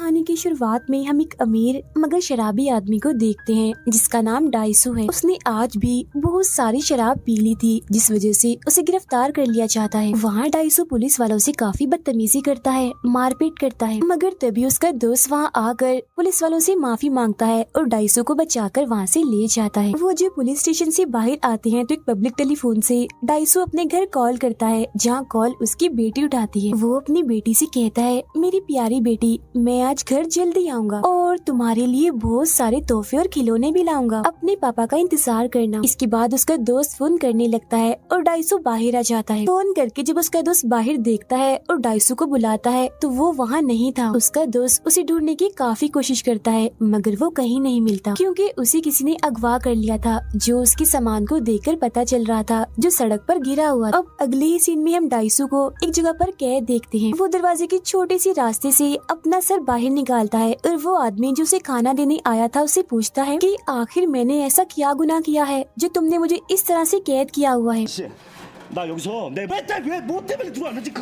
कहानी की शुरुआत में हम एक अमीर मगर शराबी आदमी को देखते हैं जिसका नाम डाइसू है। उसने आज भी बहुत सारी शराब पी ली थी जिस वजह से उसे गिरफ्तार कर लिया जाता है। वहाँ डाइसू पुलिस वालों से काफी बदतमीजी करता है, मारपीट करता है, मगर तभी उसका दोस्त वहाँ आकर पुलिस वालों से माफी मांगता है और डाइसू को बचाकर वहाँ से ले जाता है। वो जब पुलिस स्टेशन से बाहर आते हैं तो एक पब्लिक टेलीफोन से डाइसू अपने घर कॉल करता है, जहाँ कॉल उसकी बेटी उठाती है। वो अपनी बेटी से कहता है, मेरी प्यारी बेटी, मैं आज घर जल्दी आऊंगा और तुम्हारे लिए बहुत सारे तोहफे और खिलौने भी लाऊंगा, अपने पापा का इंतजार करना। इसके बाद उसका दोस्त फोन करने लगता है और डाइसू बाहर आ जाता है। फोन करके जब उसका दोस्त बाहर देखता है और डाइसू को बुलाता है तो वो वहाँ नहीं था। उसका दोस्त उसे ढूंढने की काफी कोशिश करता है मगर वो कहीं नहीं मिलता, क्योंकि उसे किसी ने अगवा कर लिया था, जो उसके सामान को देखकर पता चल रहा था, जो सड़क पर गिरा हुआ। अब अगले ही सीन में हम डाइसू को एक जगह पर कैद देखते हैं। वो दरवाजे की छोटी सी रास्ते से अपना सर बाहर निकालता है और वो आदमी जो उसे खाना देने आया था उससे पूछता है कि आखिर मैंने ऐसा क्या गुनाह किया है जो तुमने मुझे इस तरह से कैद किया हुआ है।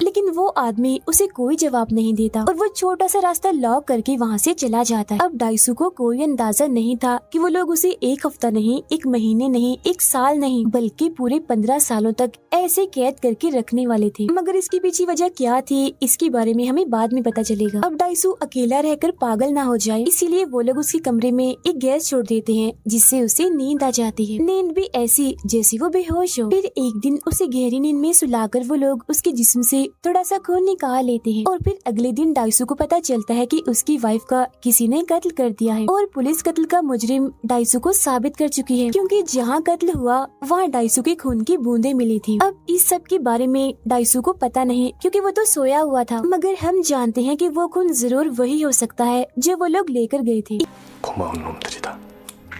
लेकिन वो आदमी उसे कोई जवाब नहीं देता और वो छोटा सा रास्ता लॉक करके वहाँ से चला जाता है। अब डाइसू को कोई अंदाजा नहीं था कि वो लोग उसे एक हफ्ता नहीं, एक महीने नहीं, एक साल नहीं, बल्कि पूरे 15 सालों तक ऐसे कैद करके रखने वाले थे। मगर इसकी पीछे वजह क्या थी, इसके बारे में हमें बाद में पता चलेगा। अब डाइसू अकेला रहकर पागल ना हो जाए, इसीलिए वो लोग उसके कमरे में एक गैस छोड़ देते हैं जिससे उसे नींद आ जाती है। नींद भी ऐसी जैसे वो बेहोश हो। फिर एक दिन उसे गहरी नींद में सुलाकर वो लोग उसके जिस्म से थोड़ा सा खून निकाल लेते हैं और फिर अगले दिन डाइसू को पता चलता है कि उसकी वाइफ का किसी ने कत्ल कर दिया है और पुलिस कत्ल का मुजरिम डाइसू को साबित कर चुकी है, क्योंकि जहाँ कत्ल हुआ वहाँ डाइसू के खून की बूंदें मिली थी। अब इस सब के बारे में डाइसू को पता नहीं, क्योंकि वो तो सोया हुआ था, मगर हम जानते हैं कि वो खून जरूर वही हो सकता है जो वो लोग लेकर गए थे।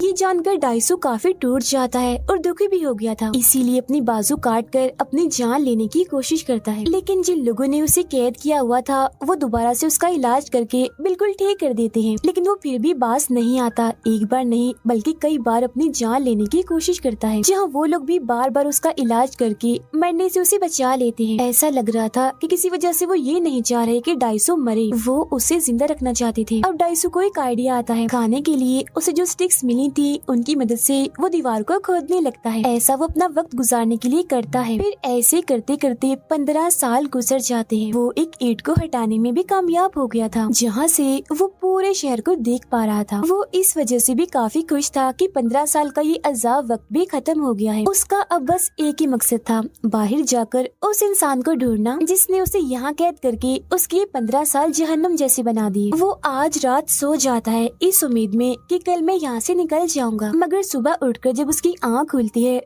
ये जानकर डाइसू काफी टूट जाता है और दुखी भी हो गया था, इसीलिए अपनी बाजू काट कर अपनी जान लेने की कोशिश करता है। लेकिन जिन लोगों ने उसे कैद किया हुआ था वो दोबारा से उसका इलाज करके बिल्कुल ठीक कर देते हैं, लेकिन वो फिर भी बाज नहीं आता। एक बार नहीं बल्कि कई बार अपनी जान लेने की कोशिश करता है, जहाँ वो लोग भी बार बार उसका इलाज करके मरने से उसे बचा लेते हैं। ऐसा लग रहा था कि किसी वजह से वो ये नहीं चाह रहे कि डाइसू मरे, वो उसे जिंदा रखना चाहते थे। अब डाइसू को एक आइडिया आता है। खाने के लिए उसे जो स्टिक्स मिली थी उनकी मदद से वो दीवार को खोदने लगता है। ऐसा वो अपना वक्त गुजारने के लिए करता है। फिर ऐसे करते करते 15 साल गुजर जाते हैं। वो एक ईंट को हटाने में भी कामयाब हो गया था, जहाँ से वो पूरे शहर को देख पा रहा था। वो इस वजह से भी काफी खुश था कि 15 साल का ये अजाब वक्त भी खत्म हो गया है। उसका अब बस एक ही मकसद था, बाहर जाकर उस इंसान को ढूंढना जिसने उसे यहाँ कैद करके उसके 15 साल जहन्नुम जैसे बना दिए। वो आज रात सो जाता है इस उम्मीद में कि कल मैं यहाँ से निकल जाऊंगा, मगर सुबह उठकर जब उसकी आँख खुलती है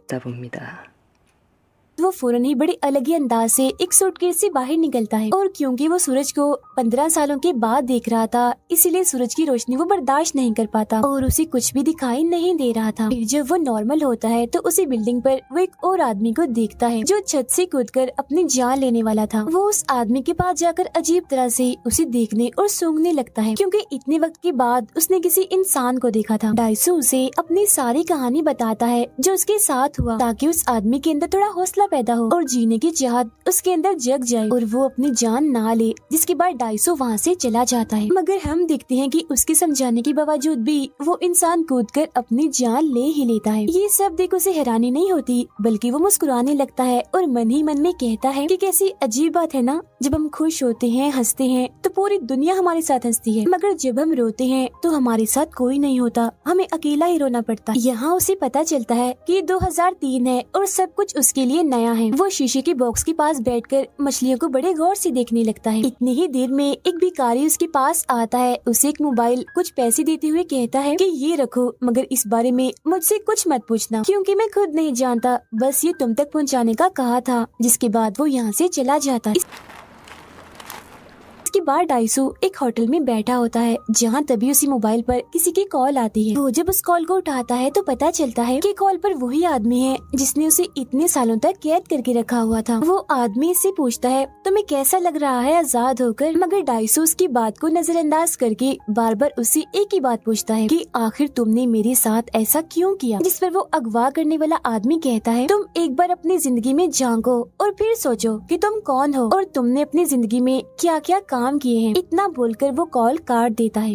वो फौरन ही बड़े अलग ही अंदाज से एक सूटकेस से बाहर निकलता है। और क्योंकि वो सूरज को 15 सालों के बाद देख रहा था, इसीलिए सूरज की रोशनी वो बर्दाश्त नहीं कर पाता और उसे कुछ भी दिखाई नहीं दे रहा था। फिर जब वो नॉर्मल होता है तो उसी बिल्डिंग पर वो एक और आदमी को देखता है जो छत से कूदकर अपनी जान लेने वाला था। वो उस आदमी के पास जाकर अजीब तरह से उसे देखने और सूंघने लगता है, क्योंकि इतने वक्त के बाद उसने किसी इंसान को देखा था। डाइसू उसे अपनी सारी कहानी बताता है जो उसके साथ हुआ, ताकि उस आदमी के अंदर थोड़ा हौसला पैदा हो और जीने की चाहत उसके अंदर जग जाए और वो अपनी जान ना ले। जिसके बाद डाइसू वहाँ से चला जाता है, मगर हम देखते हैं कि उसके समझाने के बावजूद भी वो इंसान कूदकर अपनी जान ले ही लेता है। ये सब देख उसे हैरानी नहीं होती, बल्कि वो मुस्कुराने लगता है और मन ही मन में कहता है कि कैसी अजीब बात है ना, जब हम खुश होते हैं, हंसते हैं तो पूरी दुनिया हमारे साथ हंसती है, मगर जब हम रोते हैं तो हमारे साथ कोई नहीं होता, हमें अकेला ही रोना पड़ता है। यहाँ उसे पता चलता है कि 2003 है और सब कुछ उसके लिए नया है। वो शीशे के बॉक्स के पास बैठकर मछलियों को बड़े गौर से देखने लगता है। इतनी ही देर में एक भिखारी उसके पास आता है, उसे एक मोबाइल, कुछ पैसे देते हुए कहता है कि ये रखो, मगर इस बारे में मुझसे कुछ मत पूछना, क्योंकि मैं खुद नहीं जानता, बस ये तुम तक पहुंचाने का कहा था। जिसके बाद वो यहाँ से चला जाता है। इसके बाद डाइसू एक होटल में बैठा होता है, जहाँ तभी उसी मोबाइल पर किसी की कॉल आती है। वो जब उस कॉल को उठाता है तो पता चलता है कि कॉल पर वही आदमी है जिसने उसे इतने सालों तक कैद करके रखा हुआ था। वो आदमी इससे पूछता है, तुम्हें कैसा लग रहा है आजाद होकर? मगर डाइसू उसकी बात को नजरअंदाज करके बार बार उससे एक ही बात पूछता है कि आखिर तुमने मेरे साथ ऐसा क्यों किया? जिस पर वो अगवा करने वाला आदमी कहता है, तुम एक बार अपनी जिंदगी में झांको और फिर सोचो कि तुम कौन हो और तुमने अपनी जिंदगी में क्या क्या काम काम किए हैं। इतना बोलकर वो कॉल काट देता है।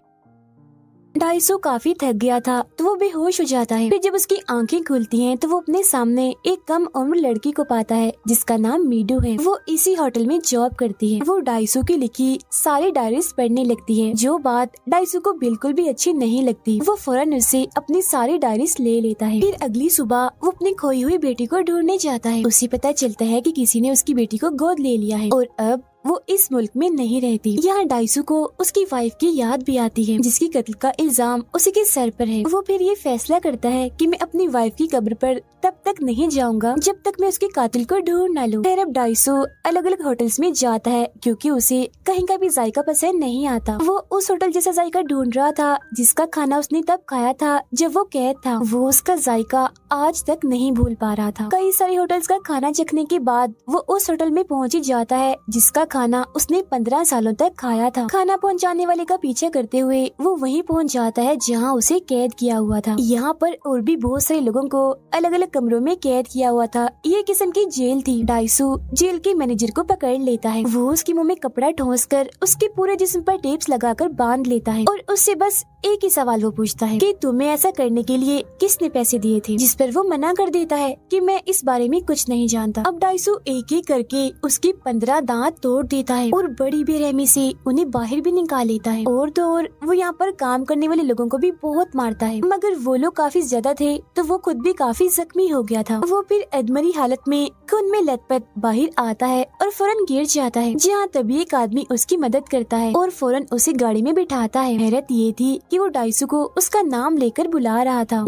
डाइसो काफी थक गया था तो वो बेहोश हो जाता है। फिर जब उसकी आंखें खुलती हैं तो वो अपने सामने एक कम उम्र लड़की को पाता है जिसका नाम मीडू है। वो इसी होटल में जॉब करती है। वो डाइसो की लिखी सारी डायरीज पढ़ने लगती है, जो बात डाइसो को बिल्कुल भी अच्छी नहीं लगती। वो फौरन उससे अपनी सारी डायरीज ले लेता है। फिर अगली सुबह वो अपनी खोई हुई बेटी को ढूंढने जाता है। उसे पता चलता है कि किसी ने उसकी बेटी को गोद ले लिया है और अब वो इस मुल्क में नहीं रहती। यहाँ डाइसो को उसकी वाइफ की याद भी आती है जिसकी कत्ल का इल्जाम उसी के सर पर है। वो फिर ये फैसला करता है कि मैं अपनी वाइफ की कब्र पर तब तक नहीं जाऊंगा जब तक मैं उसके कातिल को ढूंढ न लूं। फिर अब डाइसो अलग अलग होटल्स में जाता है क्योंकि उसे कहीं का भी जायका पसंद नहीं आता। वो उस होटल जैसा जायका ढूंढ रहा था जिसका खाना उसने तब खाया था जब वो कैद था। वो उसका जायका आज तक नहीं भूल पा रहा था। कई सारे होटल्स का खाना चखने के बाद वो उस होटल में पहुंच ही जाता है जिसका खाना उसने 15 सालों तक खाया था। खाना पहुंचाने वाले का पीछा करते हुए वो वहीं पहुंच जाता है जहां उसे कैद किया हुआ था। यहाँ पर और भी बहुत सारे लोगों को अलग अलग कमरों में कैद किया हुआ था। ये किस्म की जेल थी। डाइसो जेल के मैनेजर को पकड़ लेता है। वो उसके मुंह में कपड़ा ठोंसकर उसके पूरे जिस्म पर टेप्स लगाकर बांध लेता है और उससे बस एक ही सवाल वो पूछता है कि तुम्हें ऐसा करने के लिए किसने पैसे दिए थे, जिस पर वो मना कर देता है कि मैं इस बारे में कुछ नहीं जानता। अब डाइसो एक एक करके उसकी 15 दांत तोड़ देता है और बड़ी बेरहमी से उन्हें बाहर भी निकाल लेता है। और तो और वो यहाँ पर काम करने वाले लोगों को भी बहुत मारता है, मगर वो लोग काफी ज्यादा थे तो वो खुद भी काफी जख्मी हो गया था। वो फिर अधमरी हालत में खून में लथपथ बाहर आता है और फौरन गिर जाता है, जहाँ तभी एक आदमी उसकी मदद करता है और फौरन उसे गाड़ी में बिठाता है। हैरत ये थी कि वो डाइसो को उसका नाम लेकर बुला रहा था,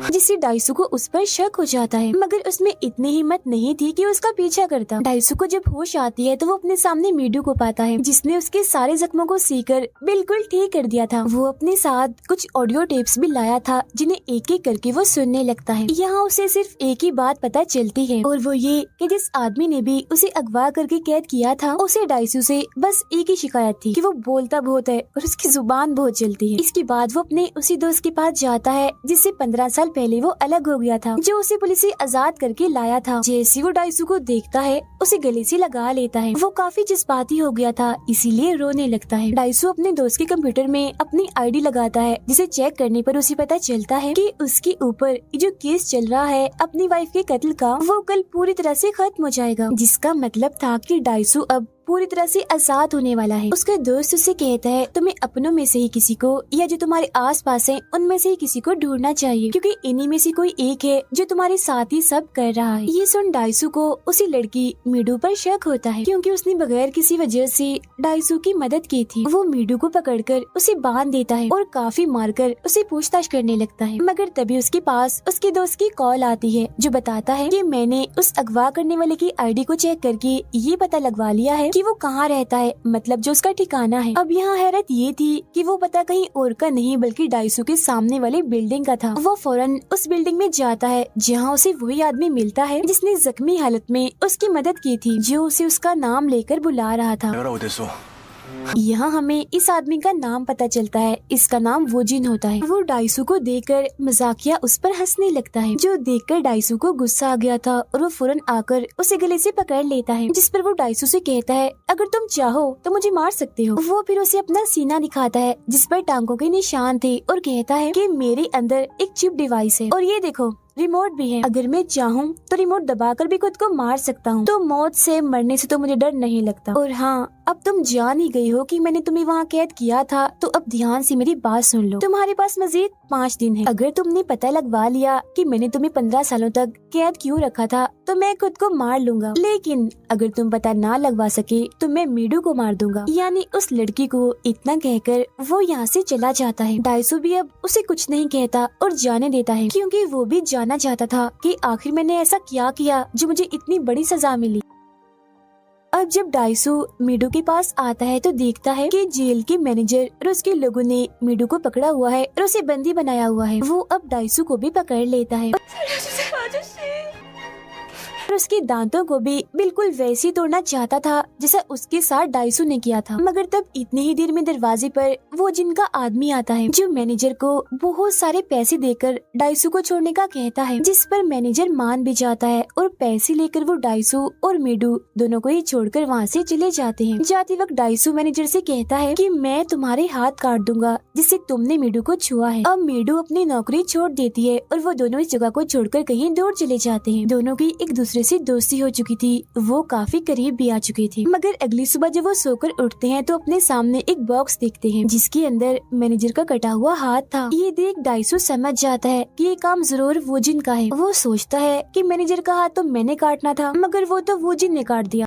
जिससे डाइसो को उस पर शक हो जाता है, मगर उसमें इतनी हिम्मत नहीं थी कि उसका पीछा करता। डाइसो को जब होश आती है तो वो अपने सामने मीडू को पाता है जिसने उसके सारे जख्मों को सीकर बिल्कुल ठीक कर दिया था। वो अपने साथ कुछ ऑडियो टेप्स भी लाया था जिन्हें एक एक करके वो सुनने लगता है। यहाँ उसे सिर्फ एक ही बात पता चलती है और वो ये कि जिस आदमी ने भी उसे अगवा करके कैद किया था उसे डाइसो से बस एक ही शिकायत थी कि वो बोलता बहुत है और उसकी जुबान बहुत जलती है। इसके बाद वो अपने उसी दोस्त के पास जाता है जिससे 15 साल पहले वो अलग हो गया था, जो उसे पुलिस से आजाद करके लाया था। जैसे वो डाइसो को देखता है उसे गले से लगा लेता है। वो काफी जज्बाती हो गया था इसीलिए रोने लगता है। डाइसो अपने दोस्त के कंप्यूटर में अपनी आईडी लगाता है जिसे चेक करने पर उसे पता चलता है कि उसके ऊपर जो केस चल रहा है अपनी वाइफ के कत्ल का, वो कल पूरी तरह से खत्म हो जाएगा, जिसका मतलब था कि डाइसो अब पूरी तरह से आजाद होने वाला है। उसका दोस्त उसे कहता है तुम्हें अपनों में से ही किसी को या जो तुम्हारे आसपास है उनमें से ही किसी को ढूंढना चाहिए, क्योंकि इन्हीं में से कोई एक है जो तुम्हारे साथ ही सब कर रहा है। ये सुन डाइसो को उसी लड़की मीडू पर शक होता है क्योंकि उसने बगैर किसी वजह से डाइसो की मदद की थी। वो मीडू को पकड़कर उसे बांध देता है और काफी मारकर उसे पूछताछ करने लगता है, मगर तभी उसके पास उसके दोस्त की कॉल आती है जो बताता है कि मैंने उस अगवा करने वाले की आईडी को चेक करके ये पता लगवा लिया है कि वो कहाँ रहता है, मतलब जो उसका ठिकाना है। अब यहाँ हैरत ये थी कि वो पता कहीं और का नहीं बल्कि डाइसो के सामने वाली बिल्डिंग का था। वो फौरन उस बिल्डिंग में जाता है जहाँ उसे वही आदमी मिलता है जिसने जख्मी हालत में उसकी मदद की थी, जो उसे उसका नाम लेकर बुला रहा था। यहाँ हमें इस आदमी का नाम पता चलता है, इसका नाम वोजिन होता है। वो डाइसो को देखकर मजाकिया उस पर हंसने लगता है, जो देखकर डाइसो को गुस्सा आ गया था और वो फौरन आकर उसे गले से पकड़ लेता है, जिस पर वो डाइसो से कहता है अगर तुम चाहो तो मुझे मार सकते हो। वो फिर उसे अपना सीना दिखाता है जिस पर टांगों के निशान थे और कहता है कि मेरे अंदर एक चिप डिवाइस है और ये देखो रिमोट भी है, अगर मैं चाहूँ तो रिमोट दबाकर भी खुद को मार सकता हूँ, तो मौत से मरने से तो मुझे डर नहीं लगता। और हाँ, अब तुम जान ही गई हो कि मैंने तुम्हें वहाँ कैद किया था, तो अब ध्यान से मेरी बात सुन लो। तुम्हारे पास मजीद 5 दिन है। अगर तुमने पता लगवा लिया कि मैंने तुम्हें 15 सालों तक कैद क्यों रखा था तो मैं खुद को मार लूंगा, लेकिन अगर तुम पता ना लगवा सके तो मैं मीडू को मार दूंगा, यानी उस लड़की को। इतना कहकर वो यहाँ से चला जाता है। डाइसो भी अब उसे कुछ नहीं कहता और जाने देता है, क्योंकि वो भी जानना चाहता था कि आखिर मैंने ऐसा क्या किया जो मुझे इतनी बड़ी सजा मिली। अब जब डाइसो मीडू के पास आता है तो देखता है कि जेल के मैनेजर और उसके लोगों ने मीडू को पकड़ा हुआ है और उसे बंदी बनाया हुआ है। वो अब डाइसो को भी पकड़ लेता है। और उसके दांतों को भी बिल्कुल वैसे ही तोड़ना चाहता था जैसा उसके साथ डाइसू ने किया था। मगर तब इतनी ही देर में दरवाजे पर वो जिनका आदमी आता है जो मैनेजर को बहुत सारे पैसे देकर डाइसू को छोड़ने का कहता है, जिस पर मैनेजर मान भी जाता है और पैसे लेकर वो डाइसू और मीडू दोनों को ही छोड़कर वहाँ से चले जाते हैं। जाते वक्त डाइसू मैनेजर से कहता है कि मैं तुम्हारे हाथ काट दूंगा जिससे तुमने मीडू को छुआ है। अब मीडू अपनी नौकरी छोड़ देती है और वो दोनों इस जगह को छोड़कर कहीं दूर चले जाते हैं। दोनों की एक दूसरे से दोस्ती हो चुकी थी, वो काफी करीब भी आ चुकी थी। मगर अगली सुबह जब वो सोकर उठते हैं तो अपने सामने एक बॉक्स देखते हैं जिसके अंदर मैनेजर का कटा हुआ हाथ था। ये देख डाइसू समझ जाता है कि ये काम जरूर वोजिन का है। वो सोचता है कि मैनेजर का हाथ तो मैंने काटना था मगर वो तो वोजिन ने काट दिया।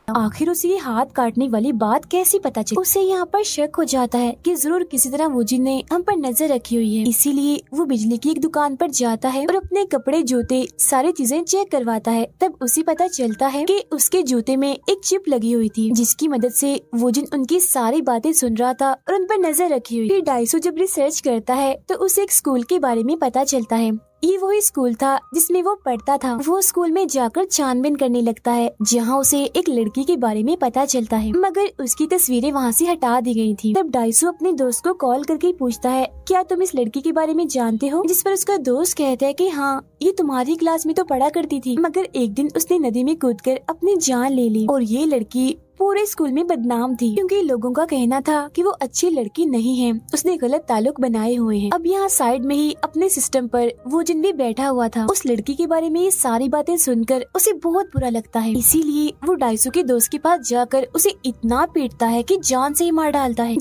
आखिर उसे ये हाथ काटने वाली बात कैसी पता चली। उसे यहाँ पर शक हो जाता है कि जरूर किसी तरह वोजिन ने हम पर नजर रखी हुई है। इसीलिए वो बिजली की एक दुकान पर जाता है और अपने कपड़े जूते सारी चीजें चेक करवाता है। तब उसे पता चलता है कि उसके जूते में एक चिप लगी हुई थी जिसकी मदद से वोजिन उनकी सारी बातें सुन रहा था और उन पर नजर रखी हुई। डाइसू जब रिसर्च करता है तो उसे एक स्कूल के बारे में पता चलता है। ये वही स्कूल था जिसमें वो पढ़ता था। वो स्कूल में जाकर छानबीन करने लगता है जहाँ उसे एक लड़की के बारे में पता चलता है मगर उसकी तस्वीरें वहाँ से हटा दी गई थी। तब डाइसू अपने दोस्त को कॉल करके पूछता है, क्या तुम इस लड़की के बारे में जानते हो? जिस पर उसका दोस्त कहता है कि हाँ, ये तुम्हारी क्लास में तो पढ़ा करती थी मगर एक दिन उसने नदी में कूदकर अपनी जान ले ली। और ये लड़की पूरे स्कूल में बदनाम थी क्योंकि लोगों का कहना था कि वो अच्छी लड़की नहीं है, उसने गलत ताल्लुक बनाए हुए हैं। अब यहाँ साइड में ही अपने सिस्टम पर वोजिन भी बैठा हुआ था। उस लड़की के बारे में ये सारी बातें सुनकर उसे बहुत बुरा लगता है। इसीलिए वो डाइसू के दोस्त के पास जाकर उसे इतना पीटता है कि जान से ही मार डालता है।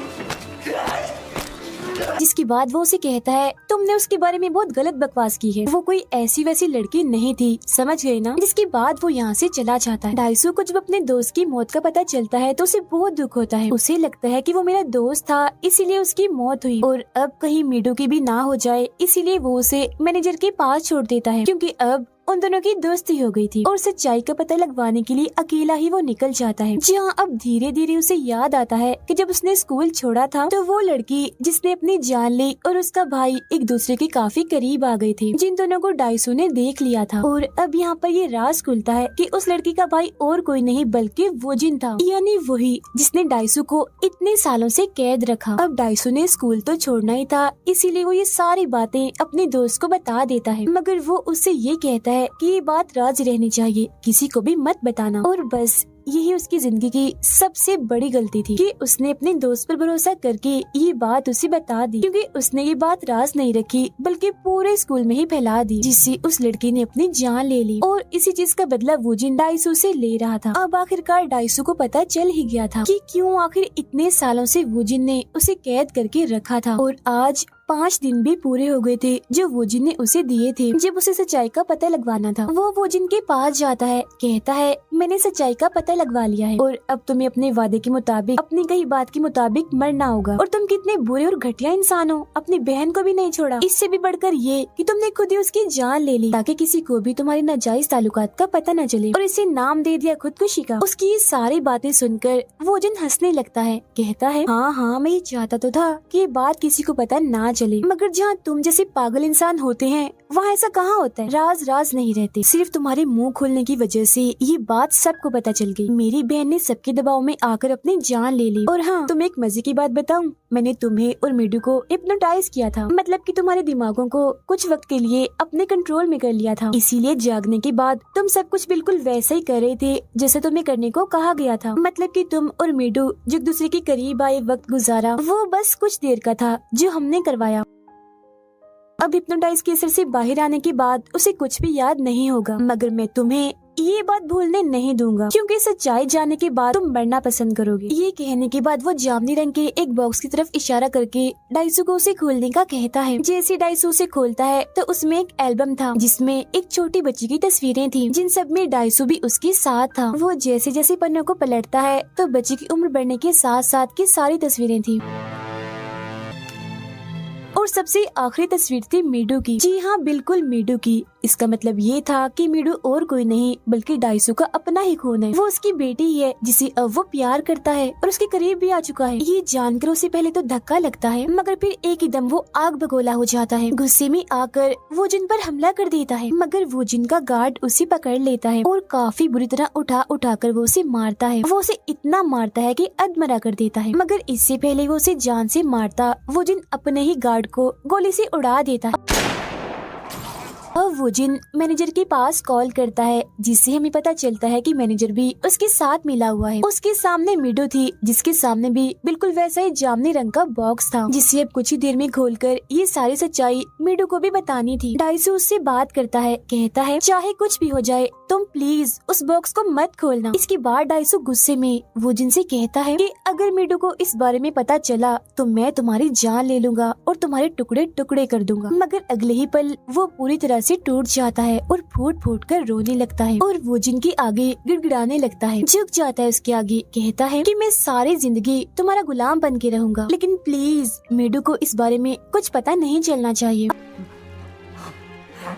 जिसके बाद वो उसे कहता है, तुमने उसके बारे में बहुत गलत बकवास की है, वो कोई ऐसी वैसी लड़की नहीं थी, समझ गए ना? जिसके बाद वो यहाँ से चला जाता है। डाइसू को जब अपने दोस्त की मौत का पता चलता है तो उसे बहुत दुख होता है। उसे लगता है कि वो मेरा दोस्त था इसीलिए उसकी मौत हुई और अब कहीं मीडू की भी ना हो जाए, इसीलिए वो उसे मैनेजर के पास छोड़ देता है क्योंकि अब उन दोनों की दोस्ती हो गई थी। और सच्चाई का पता लगवाने के लिए अकेला ही वो निकल जाता है। जहाँ अब धीरे धीरे उसे याद आता है कि जब उसने स्कूल छोड़ा था तो वो लड़की जिसने अपनी जान ली और उसका भाई एक दूसरे के काफी करीब आ गए थे, जिन दोनों को डाइसू ने देख लिया था। और अब यहाँ पर ये राज खुलता है कि उस लड़की का भाई और कोई नहीं बल्कि वोजिन था, यानी वही जिसने डाइसू को इतने सालों से कैद रखा। अब डाइसू ने स्कूल तो छोड़ना ही था, इसीलिए वो ये सारी बातें अपने दोस्त को बता देता है मगर वो उससे ये कहता है कि ये बात राज रहनी चाहिए, किसी को भी मत बताना। और बस यही उसकी जिंदगी की सबसे बड़ी गलती थी कि उसने अपने दोस्त पर भरोसा करके ये बात उसे बता दी, क्योंकि उसने ये बात राज नहीं रखी बल्कि पूरे स्कूल में ही फैला दी, जिससे उस लड़की ने अपनी जान ले ली। और इसी चीज का बदला वोजिन डाइसू से ले रहा था। अब आखिरकार डाइसू को पता चल ही गया था कि क्यों आखिर इतने सालों से वोजिन ने उसे कैद करके रखा था। और आज 5 दिन भी पूरे हो गए थे जो वोजिन ने उसे दिए थे जब उसे सच्चाई का पता लगवाना था। वो वोजिन के पास जाता है, कहता है, मैंने सच्चाई का पता लगवा लिया है और अब तुम्हें अपने वादे के मुताबिक, अपनी कही बात के मुताबिक मरना होगा। और तुम कितने बुरे और घटिया इंसान हो, अपनी बहन को भी नहीं छोड़ा। इससे भी बढ़कर ये कि तुमने खुद ही उसकी जान ले ली ताकि किसी को भी तुम्हारी नाजायज ताल्लुकात का पता न चले, और इसे नाम दे दिया खुदकुशी का। उसकी ये सारी बातें सुनकर वोजिन हंसने लगता है, कहता है, हाँ, मैं ये चाहता तो था कि ये बात किसी को पता ना चले, मगर जहाँ तुम जैसे पागल इंसान होते हैं वहाँ ऐसा कहाँ होता है। राज नहीं रहते, सिर्फ तुम्हारे मुंह खोलने की वजह से ये बात सबको पता चल गई। मेरी बहन ने सबके दबाव में आकर अपनी जान ले ली। और हाँ, तुम एक मजे की बात बताऊं, मैंने तुम्हें और मीडू को हिप्नोटाइज किया था, मतलब कि तुम्हारे दिमागों को कुछ वक्त के लिए अपने कंट्रोल में कर लिया था। इसीलिए जागने के बाद तुम सब कुछ बिल्कुल वैसा ही कर रहे थे जैसे तुम्हें करने को कहा गया था। मतलब कि तुम और मीडू जो एक दूसरे के करीब आए वक्त गुजारा, वो बस कुछ देर का था जो हमने करवाया। अब हिप्नोटाइज के असर से बाहर आने के बाद उसे कुछ भी याद नहीं होगा, मगर मैं तुम्हें ये बात भूलने नहीं दूंगा क्योंकि सच्चाई जानने के बाद तुम मरना पसंद करोगे। ये कहने के बाद वो जामुनी रंग के एक बॉक्स की तरफ इशारा करके डाइसू को उसे खोलने का कहता है। जैसे डाइसू उसे खोलता है तो उसमें एक एल्बम था जिसमें एक छोटी बच्ची की तस्वीरें थी, जिन सब में डाइसू भी उसके साथ था। वो जैसे जैसे पन्नों को पलटता है तो बच्ची की उम्र बढ़ने के साथ साथ की सारी तस्वीरें थी। और सबसे आखिरी तस्वीर थी मीडू की। जी हाँ, बिल्कुल मीडू की, इसका मतलब ये था कि मीडू और कोई नहीं बल्कि डाइसू का अपना ही खून है। वो उसकी बेटी ही है जिसे अब वो प्यार करता है और उसके करीब भी आ चुका है। ये जानकर उसे पहले तो धक्का लगता है, मगर फिर एक ही दम वो आग बगोला हो जाता है। गुस्से में आकर वो जिन पर हमला कर देता है, मगर वो जिन का गार्ड उसे पकड़ लेता है और काफी बुरी तरह उठा कर वो उसे मारता है। वो उसे इतना मारता है कि अधमरा कर देता है, मगर इससे पहले वो उसे जान से मारता वो जिन अपने ही गार्ड को गोली से उड़ा देता है। अब वो जिन मैनेजर के पास कॉल करता है, जिससे हमें पता चलता है कि मैनेजर भी उसके साथ मिला हुआ है। उसके सामने मीडू थी, जिसके सामने भी बिल्कुल वैसा ही जामुनी रंग का बॉक्स था, जिसे अब कुछ ही देर में खोलकर ये सारी सच्चाई मीडू को भी बतानी थी। डाइसू उससे बात करता है, कहता है चाहे कुछ भी हो जाए तुम प्लीज उस बॉक्स को मत खोलना। इसके बाद डाइसू गुस्से में वो जिन से कहता है कि अगर मीडू को इस बारे में पता चला तो मैं तुम्हारी जान ले लूंगा और तुम्हारे टुकड़े टुकड़े कर दूंगा। मगर अगले ही पल वो पूरी तरह से टूट जाता है और फूट फूट कर रोने लगता है और वो जिनके आगे गिड़गिड़ाने लगता है, झुक जाता है उसके आगे, कहता है कि मैं सारी जिंदगी तुम्हारा गुलाम बन के रहूंगा, लेकिन प्लीज मीडू को इस बारे में कुछ पता नहीं चलना चाहिए।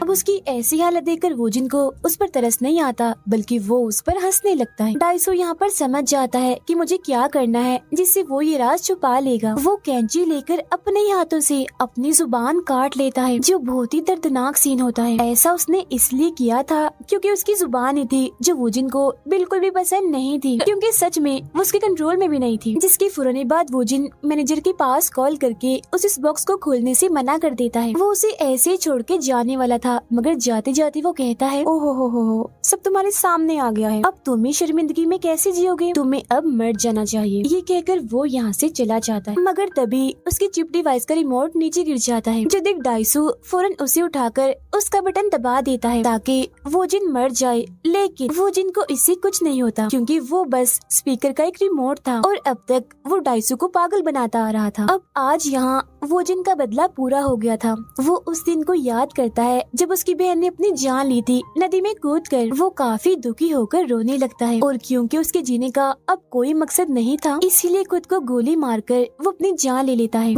अब उसकी ऐसी हालत देखकर वो जिनको उस पर तरस नहीं आता बल्कि वो उस पर हंसने लगता है। डाइसू यहाँ पर समझ जाता है कि मुझे क्या करना है जिससे वो ये राज छुपा लेगा। वो कैंची लेकर अपने ही हाथों से अपनी जुबान काट लेता है, जो बहुत ही दर्दनाक सीन होता है। ऐसा उसने इसलिए किया था क्योंकि उसकी जुबान ही थी जो वो जिनको बिल्कुल भी पसंद नहीं थी, क्योंकि सच में वो उसके कंट्रोल में भी नहीं थी। जिसके फौरन बाद वो जिन मैनेजर के पास कॉल करके उस बॉक्स को खोलने से मना कर देता है। वो उसे ऐसे छोड़ के जाने वाला था, मगर जाते जाते वो कहता है ओहो हो सब तुम्हारे सामने आ गया है, अब तुम ही शर्मिंदगी में कैसे जियोगे, तुम्हें अब मर जाना चाहिए। ये कहकर वो यहाँ से चला जाता है, मगर तभी उसकी चिप डिवाइस का रिमोट नीचे गिर जाता है, जो देख डाइसू फौरन उसे उठाकर उसका बटन दबा देता है ताकि वो जिन मर जाए। लेकिन वो जिन को इससे कुछ नहीं होता क्योंकि वो बस स्पीकर का एक रिमोट था और अब तक वो डाइसू को पागल बनाता आ रहा था। अब आज यहाँ वो जिन का बदला पूरा हो गया था। वो उस दिन को याद करता है जब उसकी बहन ने अपनी जान ली थी नदी में कूदकर। वो काफी दुखी होकर रोने लगता है और क्योंकि उसके जीने का अब कोई मकसद नहीं था, इसीलिए खुद को गोली मारकर वो अपनी जान ले लेता है।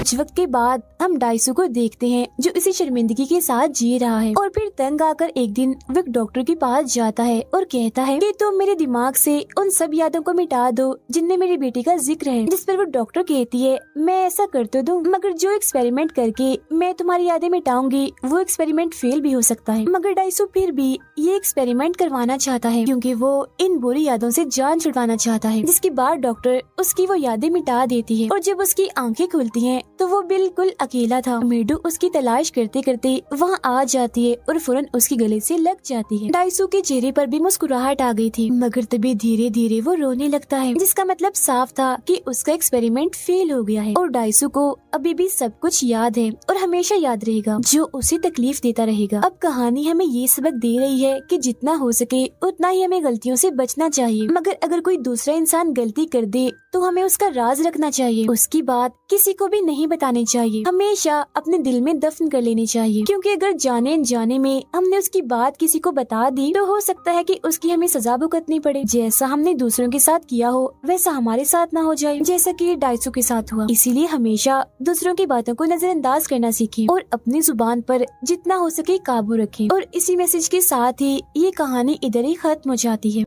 कुछ वक्त के बाद हम डाइसू को देखते हैं जो इसी शर्मिंदगी के साथ जी रहा है और फिर तंग आकर एक दिन वो एक डॉक्टर के पास जाता है और कहता है कि तुम मेरे दिमाग से उन सब यादों को मिटा दो जिनमें मेरी बेटी का जिक्र है। जिस पर वो डॉक्टर कहती है मैं ऐसा कर तो दूं, मगर जो एक्सपेरिमेंट करके मैं तुम्हारी यादें मिटाऊंगी वो एक्सपेरिमेंट फेल भी हो सकता है। मगर डाइसू फिर भी ये एक्सपेरिमेंट करवाना चाहता है क्योंकि वो इन बुरी यादों से जान छुड़वाना चाहता है। जिसके बाद डॉक्टर उसकी वो यादें मिटा देती है और जब उसकी आंखें खुलती हैं तो वो बिल्कुल अकेला था। मीडू उसकी तलाश करते करते वहाँ आ जाती है और फौरन उसके गले से लग जाती है। डाइसू के चेहरे पर भी मुस्कुराहट आ गई थी, मगर तभी धीरे धीरे वो रोने लगता है, जिसका मतलब साफ था कि उसका एक्सपेरिमेंट फेल हो गया है और डाइसू को अभी भी सब कुछ याद है और हमेशा याद रहेगा, जो उसे तकलीफ देता रहेगा। अब कहानी हमें ये सबक दे रही है कि जितना हो सके उतना ही हमें गलतियों से बचना चाहिए, मगर अगर कोई दूसरा इंसान गलती कर दे तो हमें उसका राज रखना चाहिए, उसकी बात किसी को भी नहीं बतानी चाहिए, हमेशा अपने दिल में दफन कर लेनी चाहिए। क्योंकि अगर जाने अनजाने में हमने उसकी बात किसी को बता दी तो हो सकता है कि उसकी हमें सजा भुगतनी पड़े। जैसा हमने दूसरों के साथ किया हो वैसा हमारे साथ ना हो जाए, जैसा कि डाइसू के साथ हुआ। इसीलिए हमेशा दूसरों की बातों को नजरअंदाज करना सीखें और अपनी जुबान पर जितना हो सके काबू रखें। और इसी मैसेज के साथ ही ये कहानी इधर ही खत्म हो जाती है।